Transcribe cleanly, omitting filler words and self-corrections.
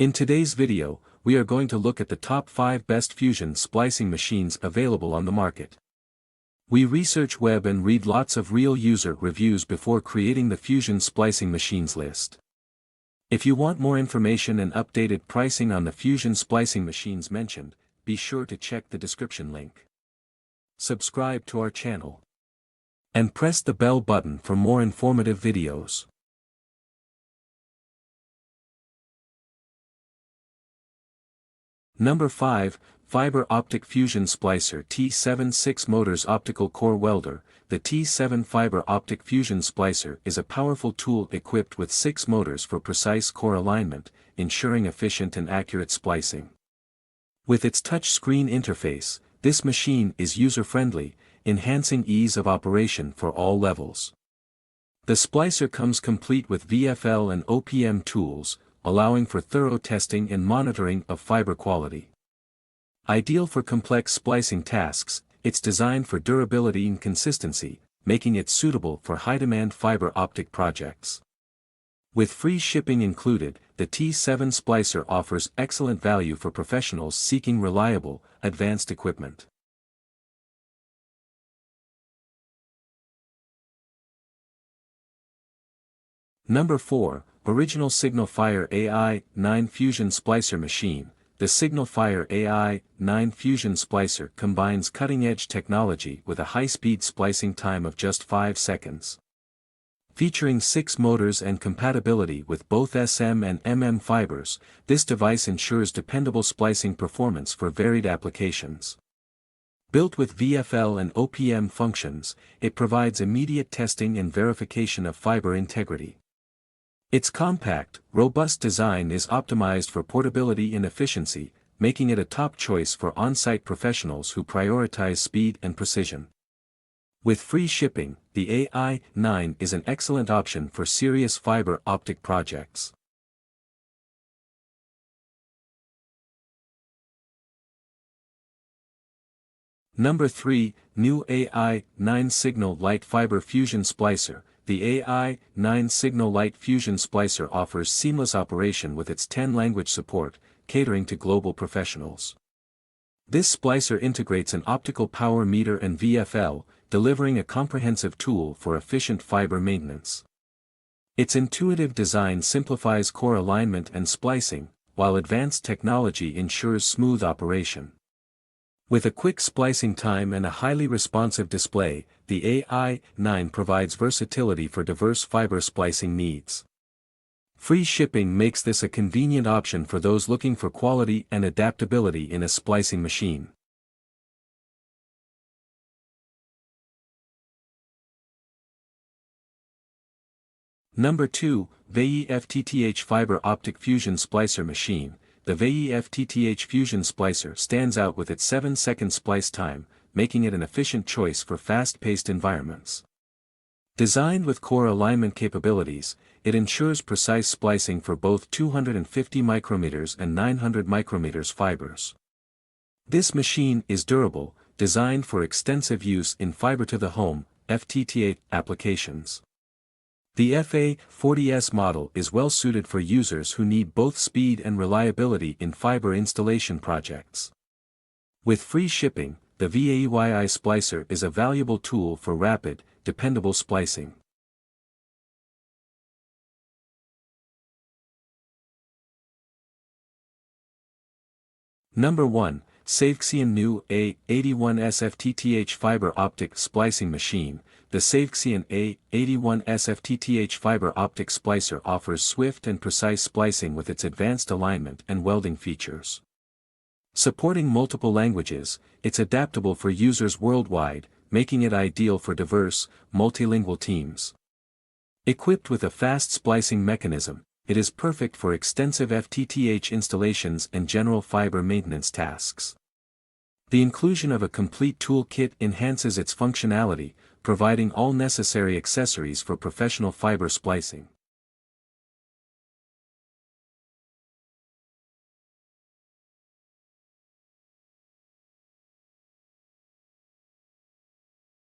In today's video, we are going to look at the top 5 best fusion splicing machines available on the market. We research web and read lots of real user reviews before creating the fusion splicing machines list. If you want more information and updated pricing on the fusion splicing machines mentioned, be sure to check the description link. Subscribe to our channel. And press the bell button for more informative videos. Number 5, Fiber Optic Fusion Splicer T7 6 Motors Optical Core Welder. The T7 Fiber Optic Fusion Splicer is a powerful tool equipped with 6 motors for precise core alignment, ensuring efficient and accurate splicing. With its touch-screen interface, this machine is user-friendly, enhancing ease of operation for all levels. The splicer comes complete with VFL and OPM tools, allowing for thorough testing and monitoring of fiber quality. Ideal for complex splicing tasks, it's designed for durability and consistency, making it suitable for high-demand fiber optic projects. With free shipping included, the T7 Splicer offers excellent value for professionals seeking reliable, advanced equipment. Number 4, Original SignalFire AI9 Fusion Splicer Machine. The SignalFire AI9 Fusion Splicer combines cutting-edge technology with a high-speed splicing time of just 5 seconds. Featuring 6 motors and compatibility with both SM and MM fibers, this device ensures dependable splicing performance for varied applications. Built with VFL and OPM functions, it provides immediate testing and verification of fiber integrity. Its compact, robust design is optimized for portability and efficiency, making it a top choice for on-site professionals who prioritize speed and precision. With free shipping, the AI9 is an excellent option for serious fiber optic projects. Number 3, New AI9 Signal Light Fiber Fusion Splicer. The AI9 Signal Light Fusion Splicer offers seamless operation with its 10-language support, catering to global professionals. This splicer integrates an optical power meter and VFL, delivering a comprehensive tool for efficient fiber maintenance. Its intuitive design simplifies core alignment and splicing, while advanced technology ensures smooth operation. With a quick splicing time and a highly responsive display, the AI9 provides versatility for diverse fiber splicing needs. Free shipping makes this a convenient option for those looking for quality and adaptability in a splicing machine. Number 2, VAEYI FTTH Fiber Optic Fusion Splicer Machine. The VAEYI FTTH Fusion Splicer stands out with its 7-second splice time, making it an efficient choice for fast-paced environments. Designed with core alignment capabilities, it ensures precise splicing for both 250 micrometers and 900 micrometers fibers. This machine is durable, designed for extensive use in fiber-to-the-home (FTTH) applications. The FA40S model is well suited for users who need both speed and reliability in fiber installation projects. With free shipping, the VAEYI splicer is a valuable tool for rapid, dependable splicing. Number 1, SAIVXIAN New A81S FTTH Fiber Optic Splicing Machine. The SAIVXIAN A81S FTTH Fiber Optic Splicer offers swift and precise splicing with its advanced alignment and welding features. Supporting multiple languages, it's adaptable for users worldwide, making it ideal for diverse, multilingual teams. Equipped with a fast splicing mechanism, it is perfect for extensive FTTH installations and general fiber maintenance tasks. The inclusion of a complete toolkit enhances its functionality, providing all necessary accessories for professional fiber splicing.